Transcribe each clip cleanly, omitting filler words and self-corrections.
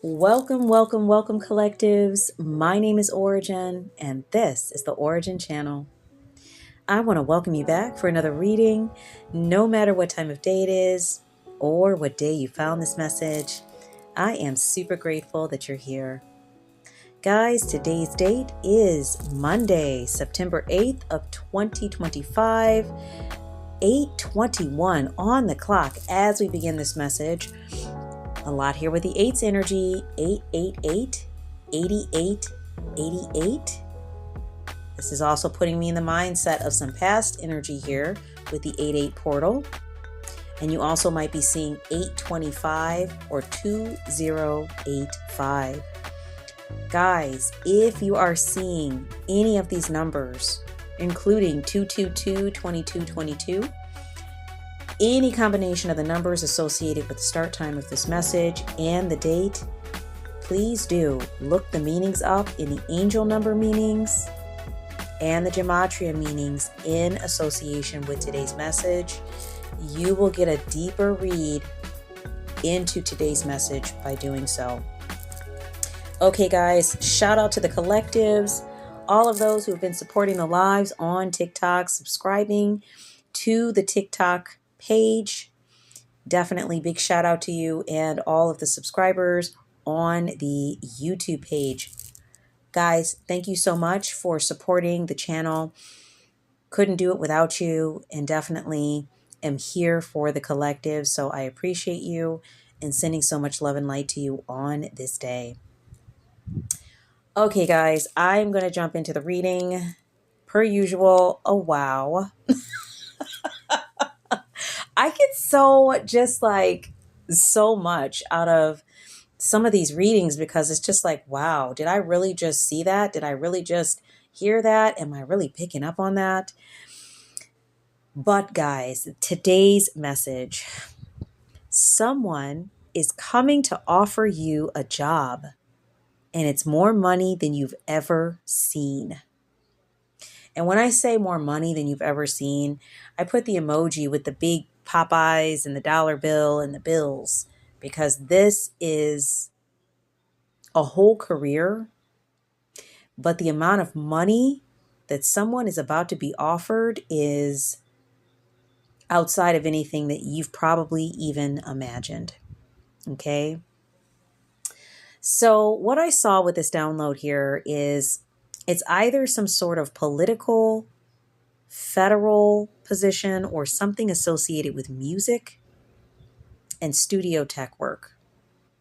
Welcome, welcome, welcome, collectives. My name is Ora-gen, and this is the Ora-gen Channel. I want to welcome you back for another reading, no matter what time of day it is or what day you found this message. I am super grateful that you're here. Guys, today's date is Monday, September 8th of 2025, 8:21 on the clock as we begin this message. A lot here with the 8's energy, 888, 88, 88. This is also putting me in the mindset of some past energy here with the 88 portal. And you also might be seeing 825 or 2085. Guys, if you are seeing any of these numbers, including 222, 2222, any combination of the numbers associated with the start time of this message and the date, please do look the meanings up in the angel number meanings and the gematria meanings in association with today's message. You will get a deeper read into today's message by doing so. Okay, guys, shout out to the collectives, all of those who have been supporting the lives on TikTok, subscribing to the TikTok page. Definitely big shout out to you and all of the subscribers on the YouTube page. Guys, thank you so much for supporting the channel. Couldn't do it without you, and definitely am here for the collective. So I appreciate you and sending so much love and light to you on this day. Okay, guys, I'm going to jump into the reading. Per usual, a wow. I get so much out of some of these readings because it's just like, wow, did I really just see that? Did I really just hear that? Am I really picking up on that? But guys, today's message, someone is coming to offer you a job and it's more money than you've ever seen. And when I say more money than you've ever seen, I put the emoji with the big Popeyes and the dollar bill and the bills, because this is a whole career. But the amount of money that someone is about to be offered is outside of anything that you've probably even imagined. Okay. So what I saw with this download here is it's either some sort of political, federal position or something associated with music and studio tech work,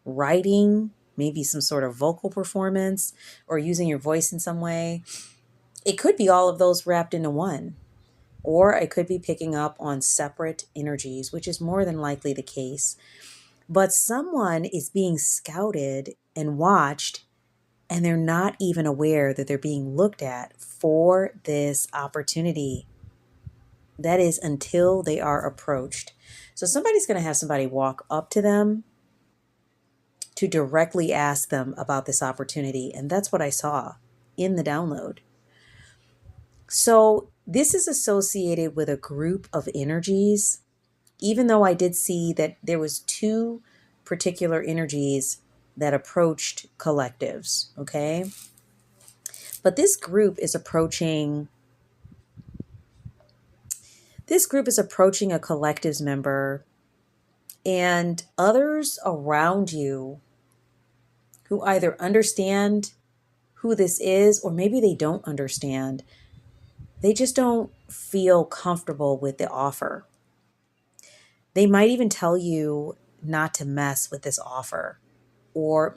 writing, maybe some sort of vocal performance or using your voice in some way. It could be all of those wrapped into one, or I could be picking up on separate energies, which is more than likely the case. But someone is being scouted and watched, and they're not even aware that they're being looked at for this opportunity. That is until they are approached. So somebody's going to have somebody walk up to them to directly ask them about this opportunity. And that's what I saw in the download. So this is associated with a group of energies, even though I did see that there was two particular energies that approached collectives. Okay. But this group is approaching a collective's member, and others around you who either understand who this is or maybe they don't understand. They just don't feel comfortable with the offer. They might even tell you not to mess with this offer, or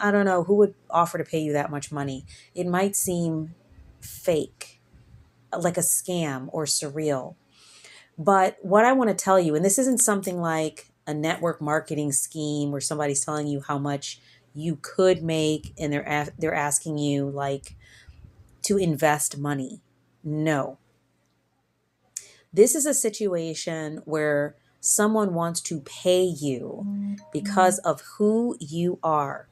I don't know, who would offer to pay you that much money? It might seem fake, like a scam or surreal. But what I want to tell you, and this isn't something like a network marketing scheme where somebody's telling you how much you could make and they're asking you like to invest money. No. This is a situation where someone wants to pay you because of who you are.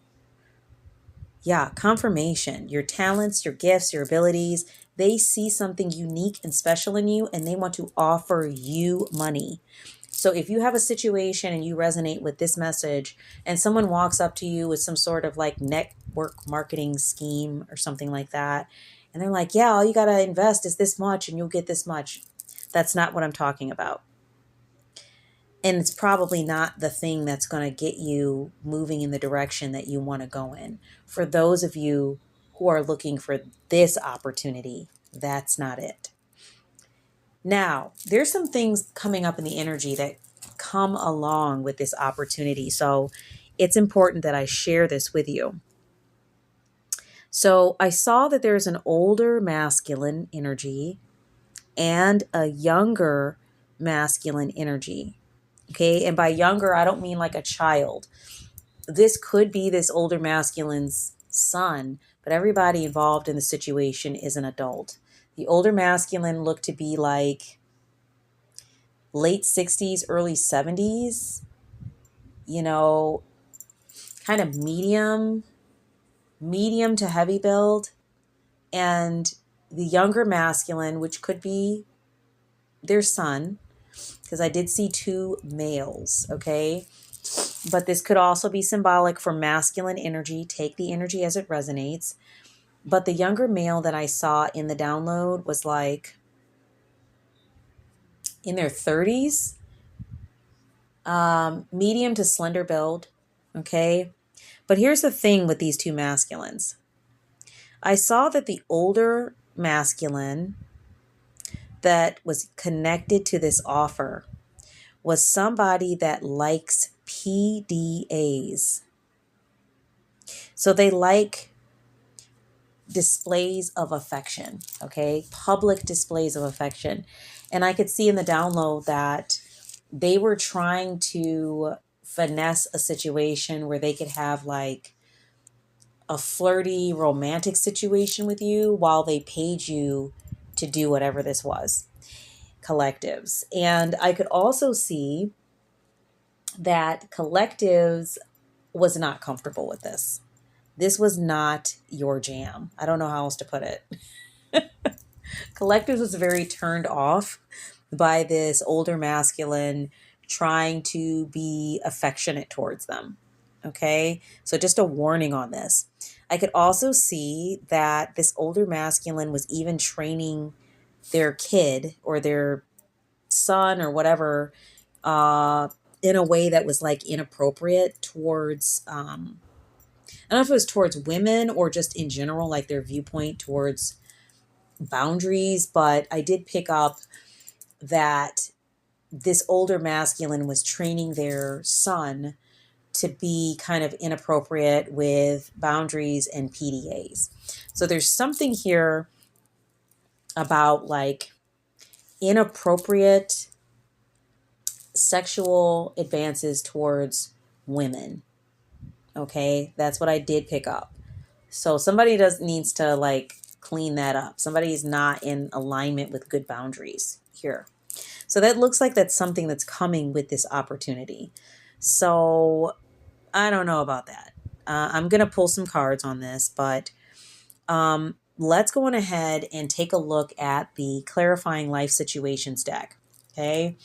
Yeah, confirmation, your talents, your gifts, your abilities. They see something unique and special in you and they want to offer you money. So if you have a situation and you resonate with this message and someone walks up to you with some sort of like network marketing scheme or something like that, and they're like, yeah, all you got to invest is this much and you'll get this much. That's not what I'm talking about. And it's probably not the thing that's going to get you moving in the direction that you want to go in. For those of you who are looking for this opportunity, that's not it. Now, there's some things coming up in the energy that come along with this opportunity. So it's important that I share this with you. So I saw that there's an older masculine energy and a younger masculine energy. Okay. And by younger, I don't mean like a child. This could be this older masculine's son, but everybody involved in the situation is an adult. The older masculine looked to be like late 60s, early 70s, kind of medium to heavy build. And the younger masculine, which could be their son, because I did see two males, okay? But this could also be symbolic for masculine energy. Take the energy as it resonates. But the younger male that I saw in the download was like in their 30s, medium to slender build, okay? But here's the thing with these two masculines. I saw that the older masculine that was connected to this offer was somebody that likes PDAs. So they like displays of affection, okay? Public displays of affection. And I could see in the download that they were trying to finesse a situation where they could have like a flirty romantic situation with you while they paid you to do whatever this was. Collectives. And I could also see that collectives was not comfortable with this. This was not your jam. I don't know how else to put it. Collectives was very turned off by this older masculine trying to be affectionate towards them. Okay, so just a warning on this. I could also see that this older masculine was even training their kid or their son or whatever in a way that was like inappropriate towards, I don't know if it was towards women or just in general, like their viewpoint towards boundaries. But I did pick up that this older masculine was training their son to be kind of inappropriate with boundaries and PDAs. So there's something here about like inappropriate sexual advances towards women. Okay, that's what I did pick up. So somebody needs to like clean that up. Somebody is not in alignment with good boundaries here. So that looks like that's something that's coming with this opportunity. So I don't know about that. I'm going to pull some cards on this, but let's go on ahead and take a look at the Clarifying Life Situations deck. Okay.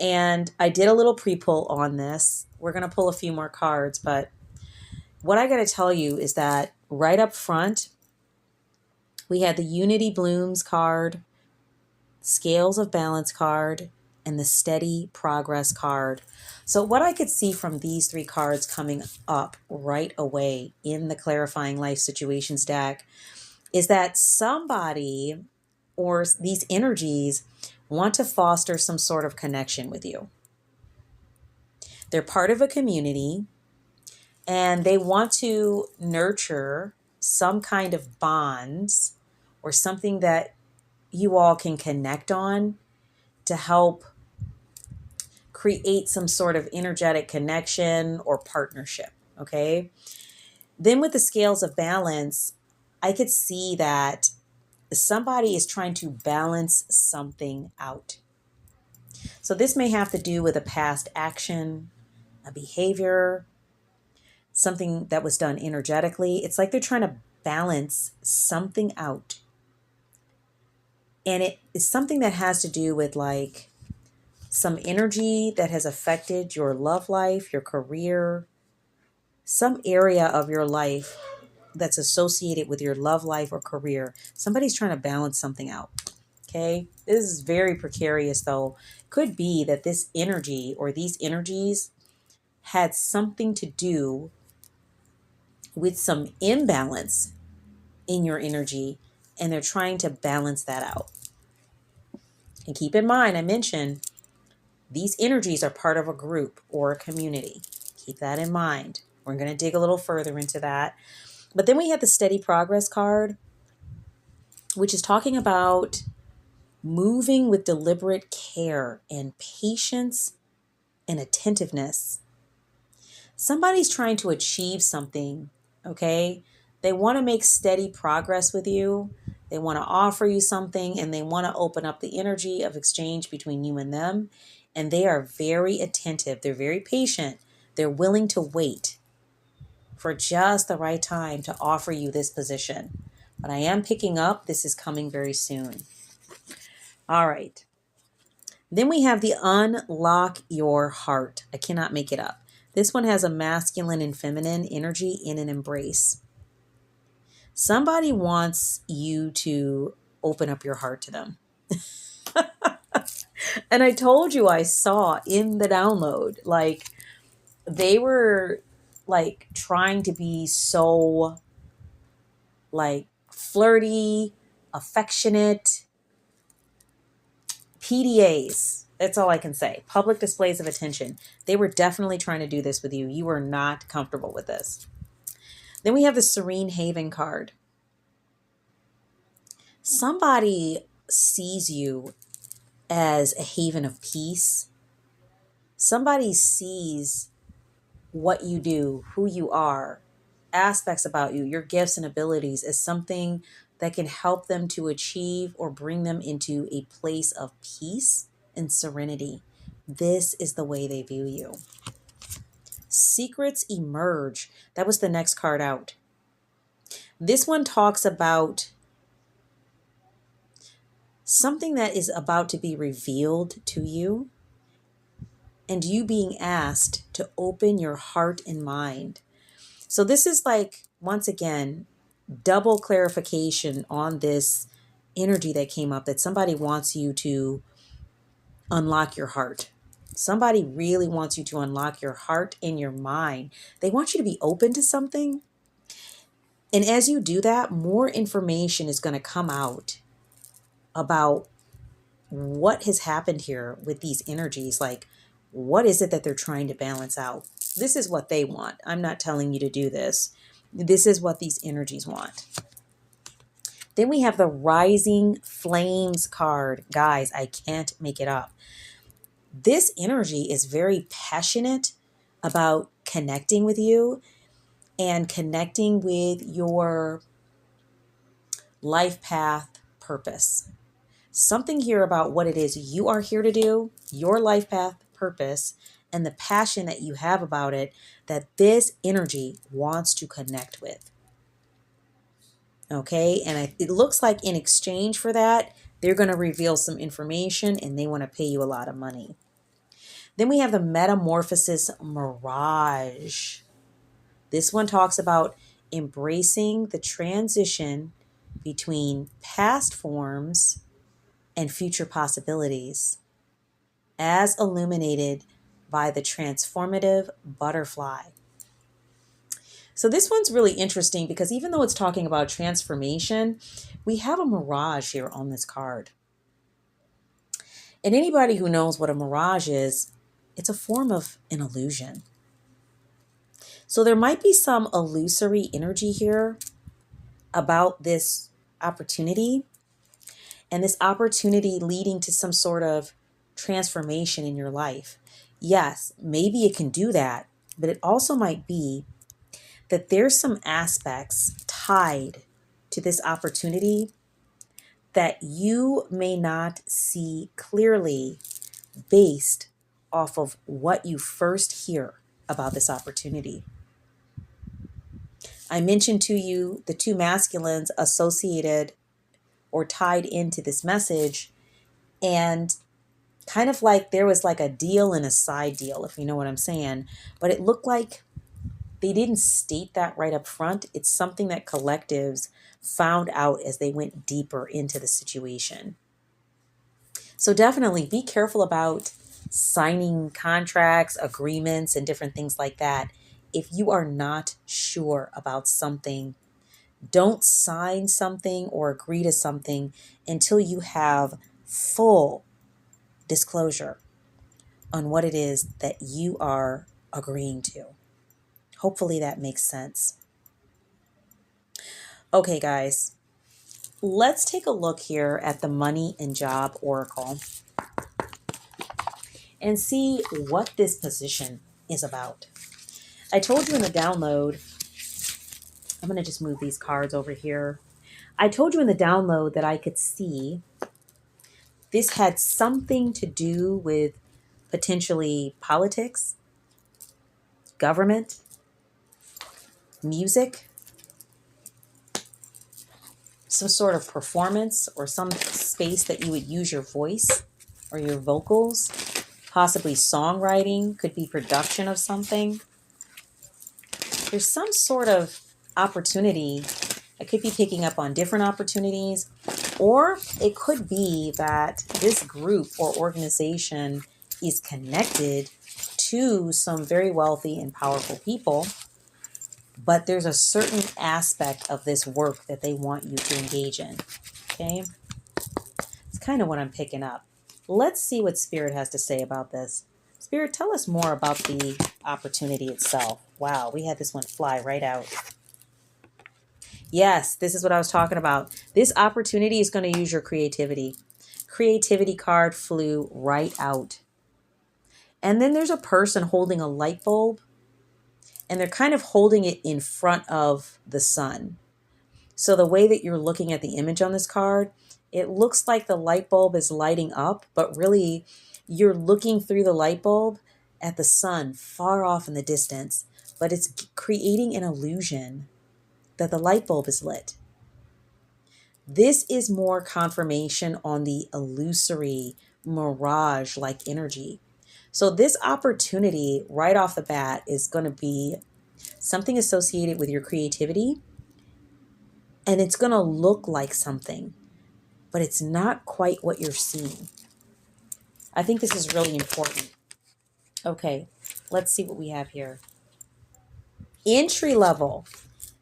And I did a little pre-pull on this. We're going to pull a few more cards, but what I got to tell you is that right up front, we had the Unity Blooms card, Scales of Balance card, and the Steady Progress card. So what I could see from these three cards coming up right away in the Clarifying Life Situations deck is that somebody or these energies want to foster some sort of connection with you. They're part of a community and they want to nurture some kind of bonds or something that you all can connect on to help create some sort of energetic connection or partnership, okay? Then with the Scales of Balance, I could see that somebody is trying to balance something out. So this may have to do with a past action, a behavior, something that was done energetically. It's like they're trying to balance something out. And it is something that has to do with like some energy that has affected your love life, your career, some area of your life that's associated with your love life or career. Somebody's trying to balance something out. Okay. This is very precarious, though. Could be that this energy or these energies had something to do with some imbalance in your energy, and they're trying to balance that out. And keep in mind, I mentioned these energies are part of a group or a community. Keep that in mind. We're going to dig a little further into that. But then we have the steady progress card, which is talking about moving with deliberate care and patience and attentiveness. Somebody's trying to achieve something, okay? They want to make steady progress with you. They want to offer you something, and they want to open up the energy of exchange between you and them. And they are very attentive. They're very patient. They're willing to wait for just the right time to offer you this position. But I am picking up, this is coming very soon. All right. Then we have the unlock your heart. I cannot make it up. This one has a masculine and feminine energy in an embrace. Somebody wants you to open up your heart to them. And I told you, I saw in the download, like they were like trying to be so like flirty, affectionate, PDAs. That's all I can say. Public displays of attention. They were definitely trying to do this with you. You were not comfortable with this. Then we have the Serene Haven card. Somebody sees you as a haven of peace. Somebody sees what you do, who you are, aspects about you, your gifts and abilities as something that can help them to achieve or bring them into a place of peace and serenity. This is the way they view you. Secrets emerge. That was the next card out. This one talks about something that is about to be revealed to you, and you being asked to open your heart and mind. So this is like, once again, double clarification on this energy that came up, that somebody wants you to unlock your heart. Somebody really wants you to unlock your heart and your mind. They want you to be open to something. And as you do that, more information is going to come out about what has happened here with these energies. Like, what is it that they're trying to balance out? This is what they want. I'm not telling you to do this. This is what these energies want. Then we have the Rising Flames card. Guys, I can't make it up. This energy is very passionate about connecting with you and connecting with your life path purpose. Something here about what it is you are here to do, your life path purpose, and the passion that you have about it, that this energy wants to connect with. Okay, and it looks like in exchange for that, they're going to reveal some information and they want to pay you a lot of money. Then we have the Metamorphosis Mirage. This one talks about embracing the transition between past forms and future possibilities, as illuminated by the transformative butterfly. So this one's really interesting because even though it's talking about transformation, we have a mirage here on this card. And anybody who knows what a mirage is, it's a form of an illusion. So there might be some illusory energy here about this opportunity, and this opportunity leading to some sort of transformation in your life. Yes, maybe it can do that, but it also might be that there's some aspects tied to this opportunity that you may not see clearly based off of what you first hear about this opportunity. I mentioned to you the two masculines associated or tied into this message, and kind of like there was like a deal and a side deal, if you know what I'm saying. But it looked like they didn't state that right up front. It's something that collectives found out as they went deeper into the situation. So definitely be careful about signing contracts, agreements, and different things like that. If you are not sure about something, don't sign something or agree to something until you have full disclosure on what it is that you are agreeing to. Hopefully that makes sense. Okay, guys, let's take a look here at the Money and Job Oracle and see what this position is about. I told you in the download, I'm going to just move these cards over here. I told you in the download that I could see this had something to do with potentially politics, government, music, some sort of performance or some space that you would use your voice or your vocals, possibly songwriting, could be production of something. There's some sort of opportunity. I could be picking up on different opportunities, or it could be that this group or organization is connected to some very wealthy and powerful people, but there's a certain aspect of this work that they want you to engage in. Okay? It's kind of what I'm picking up. Let's see what Spirit has to say about this. Spirit, tell us more about the opportunity itself. Wow, we had this one fly right out. Yes, this is what I was talking about. This opportunity is going to use your creativity. Creativity card flew right out. And then there's a person holding a light bulb, and they're kind of holding it in front of the sun. So the way that you're looking at the image on this card, it looks like the light bulb is lighting up, but really you're looking through the light bulb at the sun far off in the distance, but it's creating an illusion that the light bulb is lit. This is more confirmation on the illusory, mirage-like energy. So this opportunity right off the bat is going to be something associated with your creativity, and it's going to look like something, but it's not quite what you're seeing. I think this is really important. Okay, let's see what we have here. Entry level.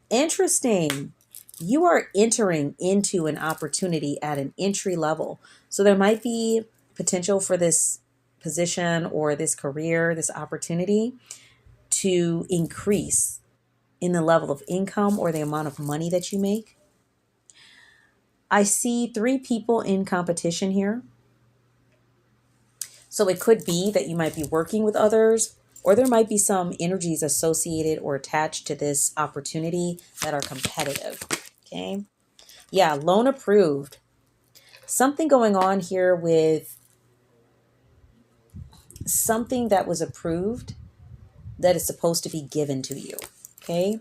Interesting. You are entering into an opportunity at an entry level. So there might be potential for this position or this career, this opportunity to increase in the level of income or the amount of money that you make. I see 3 people in competition here. So it could be that you might be working with others, or there might be some energies associated or attached to this opportunity that are competitive. Okay. Yeah, loan approved. Something going on here with something that was approved that is supposed to be given to you. Okay.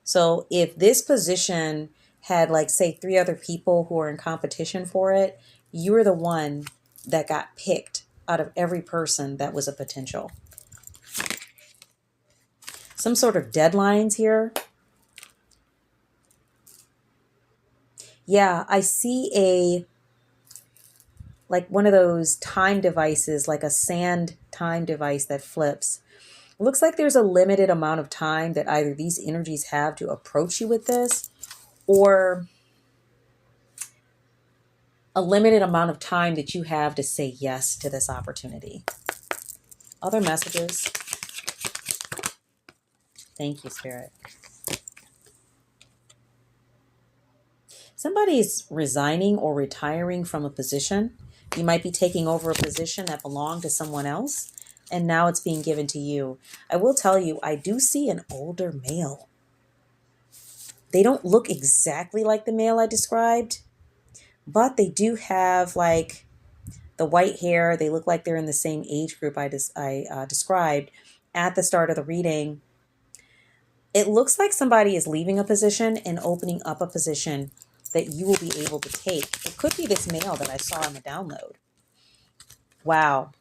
So if this position had, like, say, 3 other people who are in competition for it, you were the one that got picked out of every person that was a potential. Some sort of deadlines here. Yeah, I see like one of those time devices, like a sand time device that flips. It looks like there's a limited amount of time that either these energies have to approach you with this, or a limited amount of time that you have to say yes to this opportunity. Other messages. Thank you, Spirit. Somebody's resigning or retiring from a position. You might be taking over a position that belonged to someone else, and now it's being given to you. I will tell you, I do see an older male. They don't look exactly like the male I described, but they do have, like, the white hair. They look like they're in the same age group I described at the start of the reading. It looks like somebody is leaving a position and opening up a position that you will be able to take. It could be this male that I saw in the download. Wow.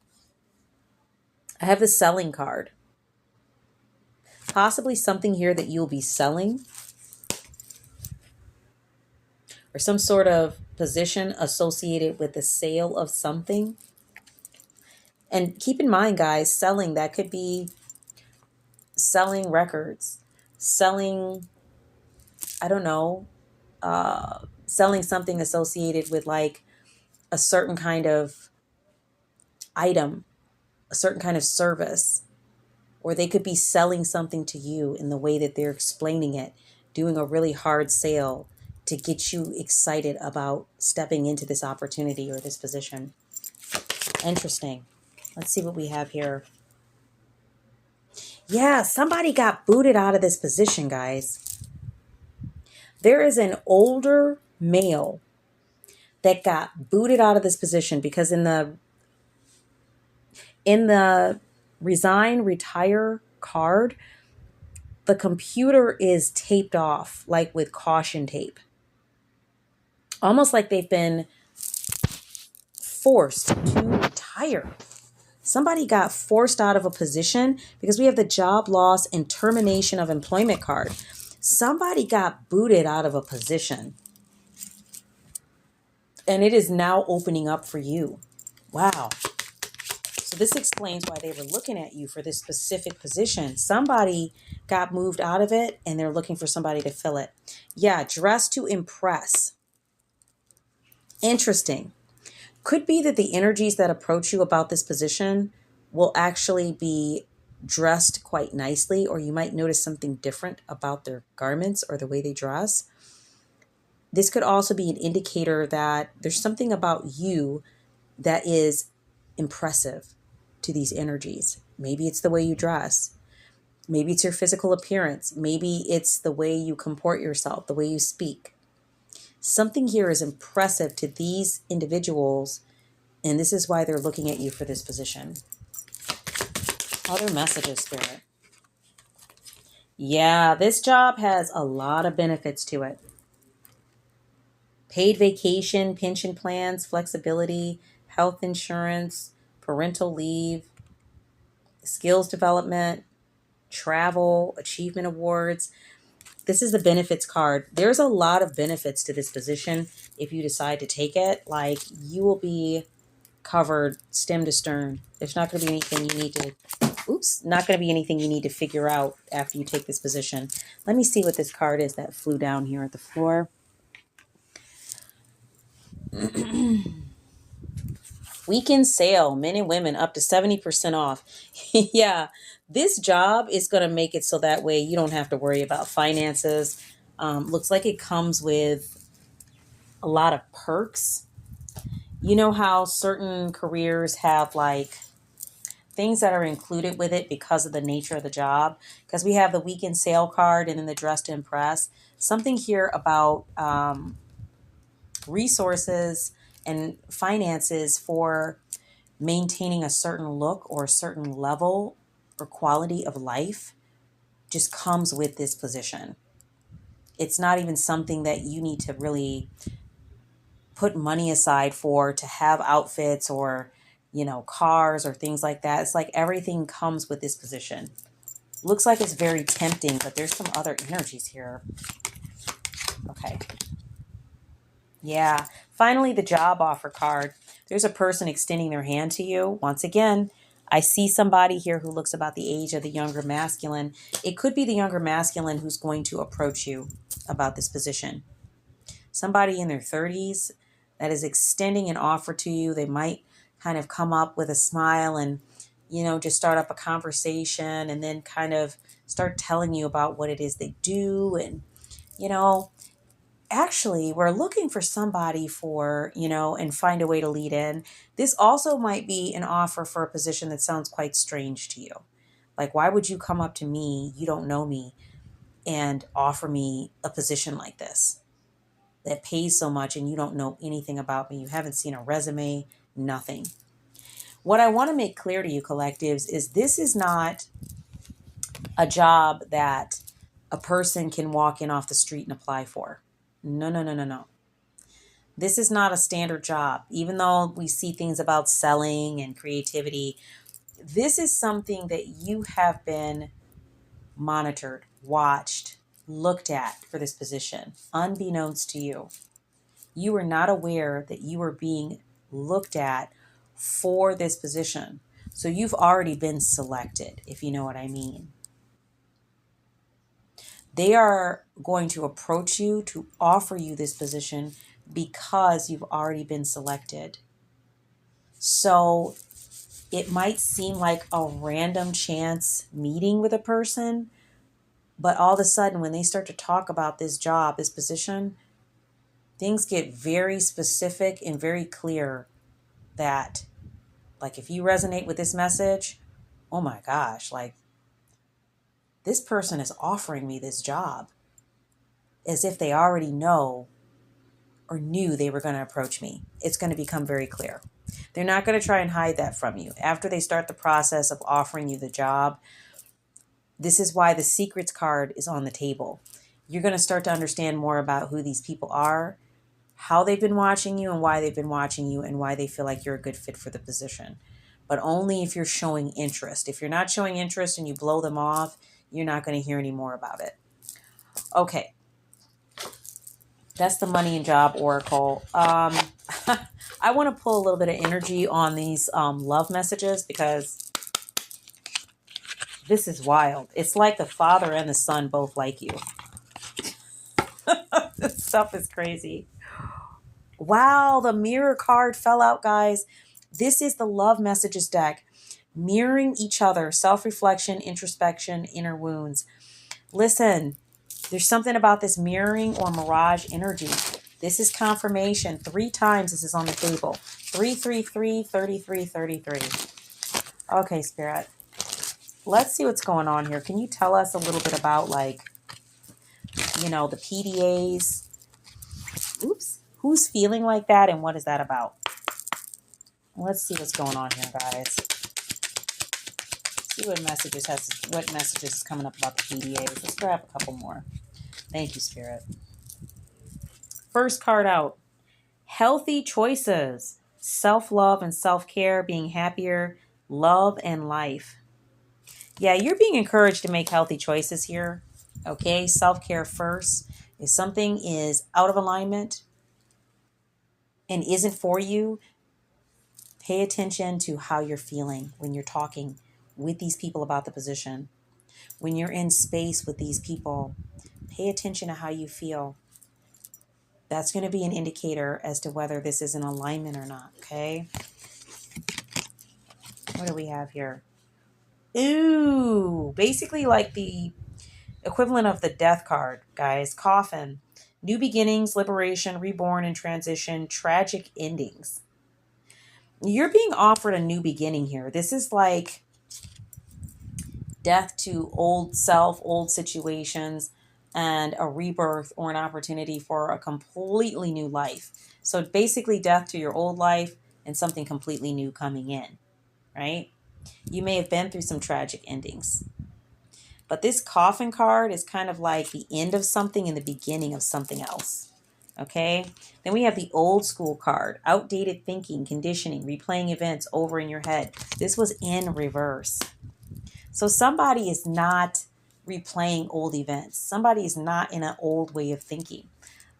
I have the selling card. Possibly something here that you'll be selling, or some sort of position associated with the sale of something. And keep in mind, guys, selling, that could be selling records, selling, I don't know, selling something associated with like a certain kind of item, a certain kind of service, or they could be selling something to you in the way that they're explaining it, doing a really hard sale to get you excited about stepping into this opportunity or this position. Interesting. Let's see what we have here. Yeah, somebody got booted out of this position, guys. There is an older male that got booted out of this position because in the resign retire card, the computer is taped off like with caution tape. Almost like they've been forced to retire. Somebody got forced out of a position because we have the job loss and termination of employment card. Somebody got booted out of a position. And it is now opening up for you. Wow. So this explains why they were looking at you for this specific position. Somebody got moved out of it and they're looking for somebody to fill it. Yeah, dress to impress. Interesting. Could be that the energies that approach you about this position will actually be dressed quite nicely, or you might notice something different about their garments or the way they dress. This could also be an indicator that there's something about you that is impressive to these energies. Maybe it's the way you dress. Maybe it's your physical appearance. Maybe it's the way you comport yourself, the way you speak. Something here is impressive to these individuals, and this is why they're looking at you for this position. Other messages, Spirit. Yeah, this job has a lot of benefits to it. Paid vacation, pension plans, flexibility, health insurance, parental leave, skills development, travel, achievement awards. This is the benefits card. There's a lot of benefits to this position if you decide to take it. Like, you will be covered stem to stern. There's not going to be anything you need to, not going to be anything you need to figure out after you take this position. Let me see what this card is that flew down here at the floor. Weekend sale, men and women up to 70% off. Yeah, this job is going to make it so that way you don't have to worry about finances. Looks like it comes with a lot of perks. You know how certain careers have like things that are included with it because of the nature of the job? Because we have the weekend sale card and then the dress to impress. Something here about resources and finances for maintaining a certain look or a certain level or quality of life just comes with this position. It's not even something that you need to really put money aside for, to have outfits or, cars or things like that. It's like everything comes with this position. Looks like it's very tempting, but there's some other energies here. Okay. Yeah. Finally, the job offer card. There's a person extending their hand to you. Once again, I see somebody here who looks about the age of the younger masculine. It could be the younger masculine who's going to approach you about this position. Somebody in their 30s that is extending an offer to you. They might kind of come up with a smile and, just start up a conversation and then kind of start telling you about what it is they do. And, actually, we're looking for somebody for, and find a way to lead in. This also might be an offer for a position that sounds quite strange to you. Like, why would you come up to me, you don't know me, and offer me a position like this that pays so much and you don't know anything about me? You haven't seen a resume, nothing. What I want to make clear to you, collectives, is this is not a job that a person can walk in off the street and apply for. No, no, no, no, no. This is not a standard job. Even though we see things about selling and creativity, this is something that you have been monitored, watched, looked at for this position, unbeknownst to you. You were not aware that you were being looked at for this position. So you've already been selected, if you know what I mean. They are going to approach you to offer you this position because you've already been selected. So it might seem like a random chance meeting with a person, but all of a sudden, when they start to talk about this job, this position, things get very specific and very clear that, like, if you resonate with this message, oh my gosh, like, this person is offering me this job as if they already know or knew they were going to approach me. It's going to become very clear. They're not going to try and hide that from you. After they start the process of offering you the job, this is why the secrets card is on the table. You're going to start to understand more about who these people are, how they've been watching you and why they've been watching you and why they feel like you're a good fit for the position. But only if you're showing interest. If you're not showing interest and you blow them off, you're not going to hear any more about it. Okay. That's the money and job oracle. I want to pull a little bit of energy on these love messages because this is wild. It's like the father and the son both like you. This stuff is crazy. Wow, the mirror card fell out, guys. This is the love messages deck. Mirroring each other, self-reflection, introspection, inner wounds. Listen, there's something about this mirroring or mirage energy. This is confirmation. 3 times this is on the table. 333, 33, 33. Okay, Spirit. Let's see what's going on here. Can you tell us a little bit about, like, you know, the PDAs? Oops. Who's feeling like that and what is that about? Let's see what's going on here, guys. See what messages is coming up about the PDAs. Let's grab a couple more. Thank you, Spirit. First card out. Healthy choices. Self-love and self-care, being happier, love and life. Yeah, you're being encouraged to make healthy choices here. Okay, self-care first. If something is out of alignment and isn't for you, pay attention to how you're feeling when you're talking with these people about the position. When you're in space with these people, pay attention to how you feel. That's going to be an indicator as to whether this is in alignment or not, okay? What do we have here? Ooh, basically like the equivalent of the death card, guys. Coffin. New beginnings, liberation, reborn and transition, tragic endings. You're being offered a new beginning here. This is like death to old self, old situations, and a rebirth or an opportunity for a completely new life. So basically death to your old life and something completely new coming in, right? You may have been through some tragic endings. But this coffin card is kind of like the end of something and the beginning of something else. Okay? Then we have the old school card. Outdated thinking, conditioning, replaying events over in your head. This was in reverse. So somebody is not replaying old events. Somebody is not in an old way of thinking.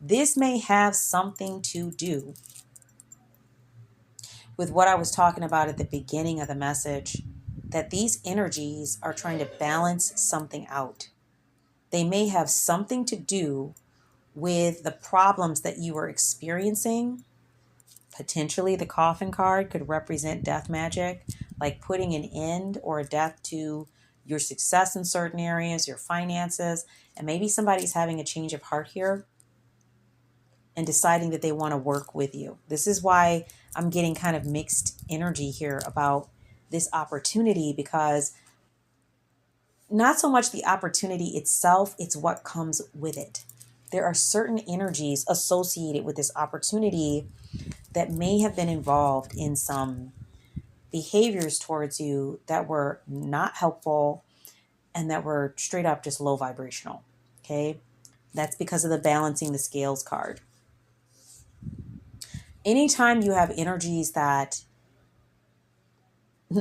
This may have something to do with what I was talking about at the beginning of the message, that these energies are trying to balance something out. They may have something to do with the problems that you are experiencing. Potentially the coffin card could represent death magic, like putting an end or a death to your success in certain areas, your finances, and maybe somebody's having a change of heart here and deciding that they want to work with you. This is why I'm getting kind of mixed energy here about this opportunity, because not so much the opportunity itself, it's what comes with it. There are certain energies associated with this opportunity that may have been involved in some behaviors towards you that were not helpful and that were straight up just low vibrational. Okay? That's because of the balancing the scales card. Anytime you have energies that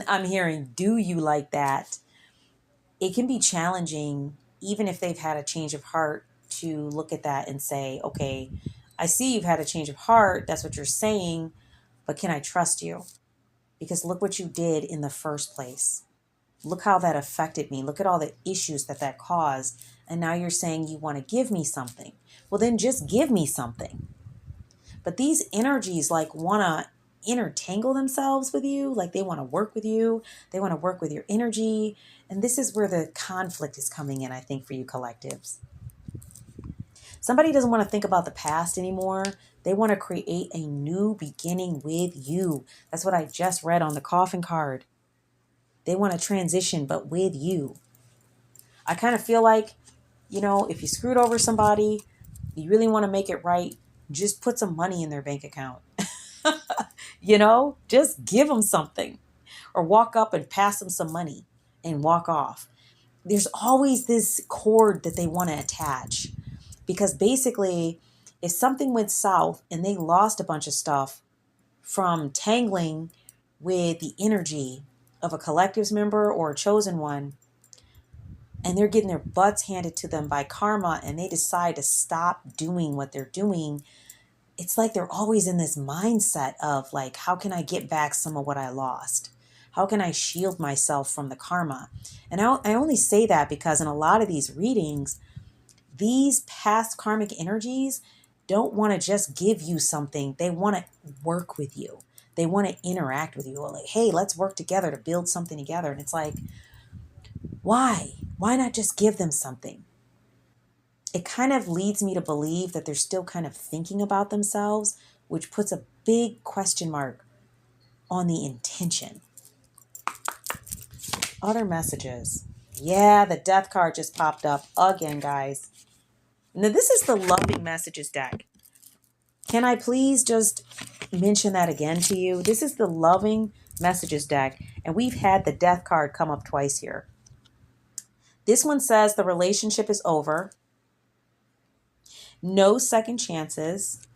I'm hearing, do you like that? It can be challenging, even if they've had a change of heart, to look at that and say, okay, I see you've had a change of heart. That's what you're saying. But can I trust you? Because look what you did in the first place. Look how that affected me. Look at all the issues that that caused. And now you're saying you want to give me something. Well, then just give me something. But these energies like want to intertangle themselves with you, like they want to work with you, they want to work with your energy. And this is where the conflict is coming in, I think, for you collectives. Somebody doesn't want to think about the past anymore. They want to create a new beginning with you. That's what I just read on the coffin card. They want to transition, but with you. I kind of feel like, if you screwed over somebody, you really want to make it right, just put some money in their bank account. Just give them something, or walk up and pass them some money and walk off. There's always this cord that they want to attach, because basically if something went south and they lost a bunch of stuff from tangling with the energy of a collectives member or a chosen one, and they're getting their butts handed to them by karma, and they decide to stop doing what they're doing, it's like they're always in this mindset of like, how can I get back some of what I lost? How can I shield myself from the karma? And I only say that because in a lot of these readings, these past karmic energies don't want to just give you something. They want to work with you. They want to interact with you. Like, hey, let's work together to build something together. And it's like, why? Why not just give them something? It kind of leads me to believe that they're still kind of thinking about themselves, which puts a big question mark on the intention. Other messages. Yeah, the death card just popped up again, guys. Now, this is the loving messages deck. Can I please just mention that again to you? This is the loving messages deck, and we've had the death card come up twice here. This one says the relationship is over. No second chances.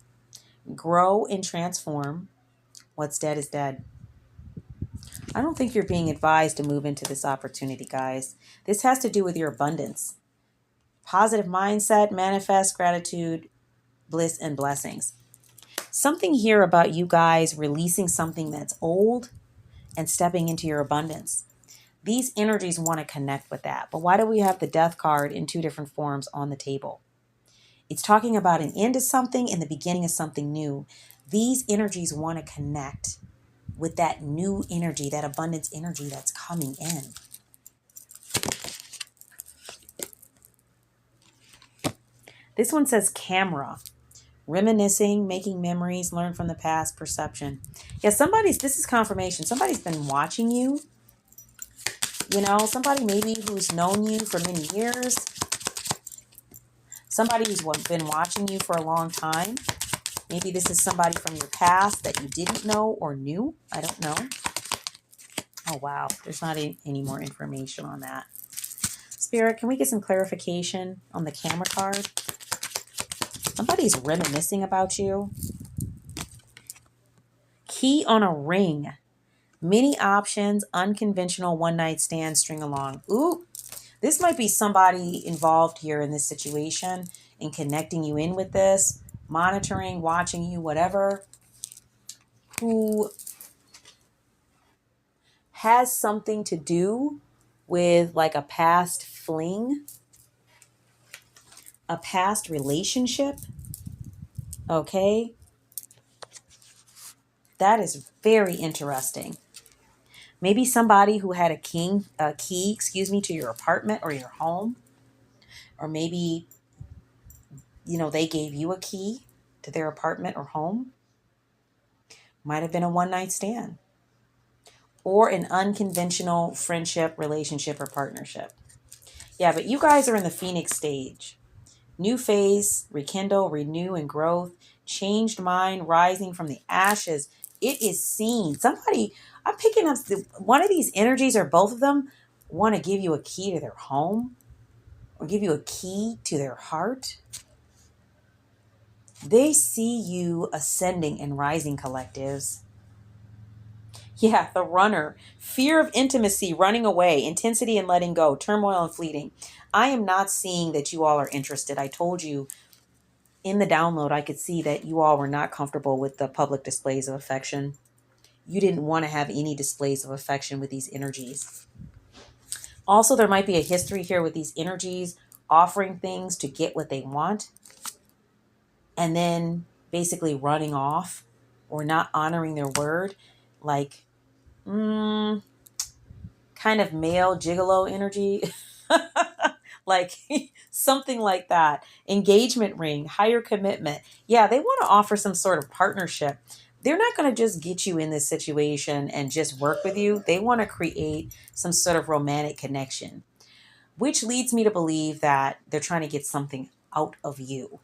Grow and transform. What's dead is dead. I don't think you're being advised to move into this opportunity, guys. This has to do with your abundance. Positive mindset, manifest gratitude, bliss, and blessings. Something here about you guys releasing something that's old and stepping into your abundance. These energies want to connect with that. But why do we have the death card in two different forms on the table? It's talking about an end to something and the beginning of something new. These energies want to connect with that new energy, that abundance energy that's coming in. This one says camera. Reminiscing, making memories, learn from the past, perception. Yeah, this is confirmation. Somebody's been watching you. Somebody maybe who's known you for many years. Somebody who's been watching you for a long time. Maybe this is somebody from your past that you didn't know or knew. I don't know. Oh, wow. There's not any more information on that. Spirit, can we get some clarification on the camera card? Somebody's reminiscing about you. Key on a ring. Many options, unconventional one-night stand, string along. Ooh, this might be somebody involved here in this situation in connecting you in with this, monitoring, watching you, whatever, who has something to do with like a past fling, a past relationship. Okay. That is very interesting. Maybe somebody who had a key, to your apartment or your home. Or maybe, they gave you a key to their apartment or home. Might have been a one-night stand. Or an unconventional friendship, relationship, or partnership. Yeah, but you guys are in the Phoenix stage. New phase, rekindle, renew, and growth. Changed mind, rising from the ashes. It is seen. Somebody, I'm picking up one of these energies, or both of them, want to give you a key to their home or give you a key to their heart. They see you ascending and rising, collectives. Yeah, the runner. Fear of intimacy, running away, intensity and letting go, turmoil and fleeting. I am not seeing that you all are interested. I told you in the download, I could see that you all were not comfortable with the public displays of affection. You didn't want to have any displays of affection with these energies. Also, there might be a history here with these energies offering things to get what they want and then basically running off or not honoring their word. Like, kind of male gigolo energy. Like something like that. Engagement ring, higher commitment. Yeah, they want to offer some sort of partnership. They're not going to just get you in this situation and just work with you. They want to create some sort of romantic connection, which leads me to believe that they're trying to get something out of you.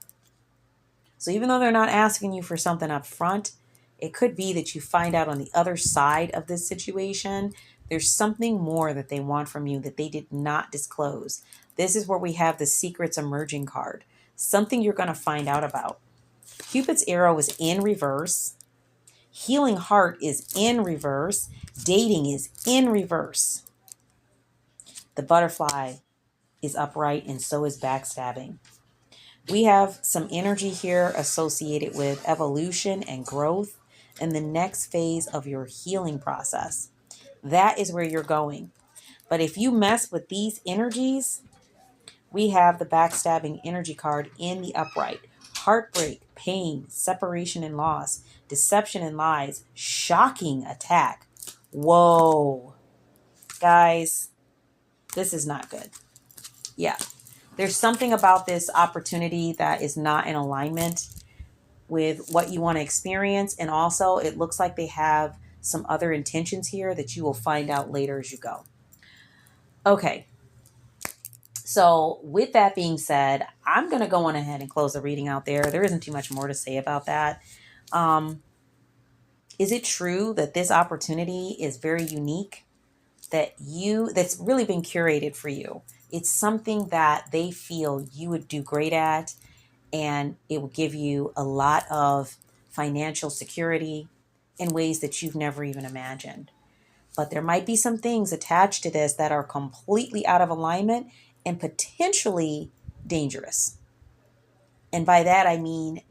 So even though they're not asking you for something up front, it could be that you find out on the other side of this situation, there's something more that they want from you that they did not disclose. This is where we have the secrets emerging card. Something you're going to find out about. Cupid's arrow is in reverse. Healing heart is in reverse. Dating is in reverse. The butterfly is upright and so is backstabbing. We have some energy here associated with evolution and growth and the next phase of your healing process. That is where you're going. But if you mess with these energies, we have the backstabbing energy card in the upright. Heartbreak, pain, separation and loss, deception and lies, shocking attack. Whoa. Guys, this is not good. Yeah. There's something about this opportunity that is not in alignment with what you want to experience. And also, it looks like they have some other intentions here that you will find out later as you go. Okay. So with that being said, I'm going to go on ahead and close the reading out there. There isn't too much more to say about that. Is it true that this opportunity is very unique? That's really been curated for you. It's something that they feel you would do great at, and it will give you a lot of financial security in ways that you've never even imagined. But there might be some things attached to this that are completely out of alignment and potentially dangerous. And by that, I mean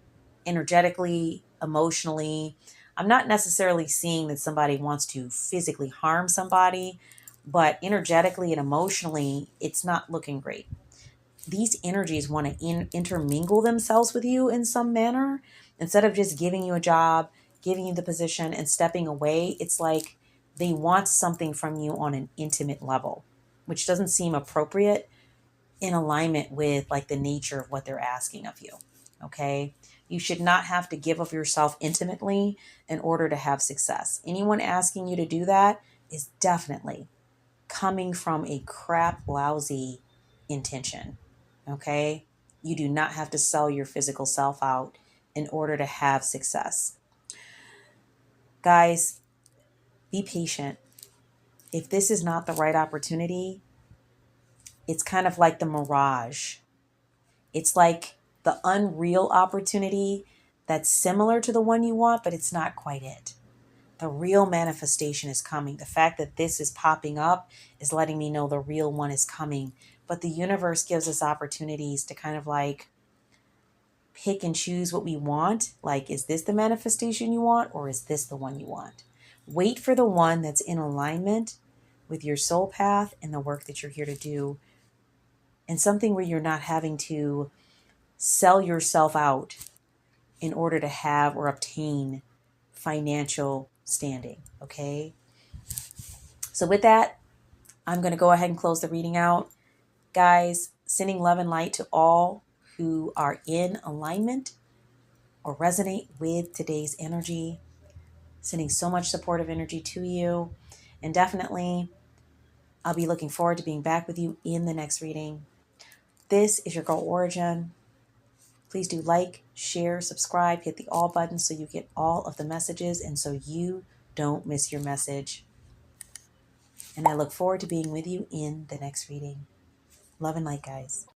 energetically, emotionally. I'm not necessarily seeing that somebody wants to physically harm somebody, but energetically and emotionally, it's not looking great. These energies want to intermingle themselves with you in some manner. Instead of just giving you a job, giving you the position and stepping away, it's like they want something from you on an intimate level, which doesn't seem appropriate in alignment with like the nature of what they're asking of you. Okay. You should not have to give of yourself intimately in order to have success. Anyone asking you to do that is definitely coming from a crap, lousy intention. Okay. You do not have to sell your physical self out in order to have success. Guys, be patient. If this is not the right opportunity, it's kind of like the mirage. It's like the unreal opportunity that's similar to the one you want, but it's not quite it. The real manifestation is coming. The fact that this is popping up is letting me know the real one is coming. But the universe gives us opportunities to kind of like pick and choose what we want. Like, is this the manifestation you want, or is this the one you want? Wait for the one that's in alignment with your soul path and the work that you're here to do, and something where you're not having to sell yourself out in order to have or obtain financial standing. Okay. So with that, I'm going to go ahead and close the reading out. Guys, sending love and light to all who are in alignment or resonate with today's energy. Sending so much supportive energy to you. And definitely, I'll be looking forward to being back with you in the next reading. This is your girl Ora-gen. Please do like, share, subscribe, hit the all button so you get all of the messages and so you don't miss your message. And I look forward to being with you in the next reading. Love and light, guys.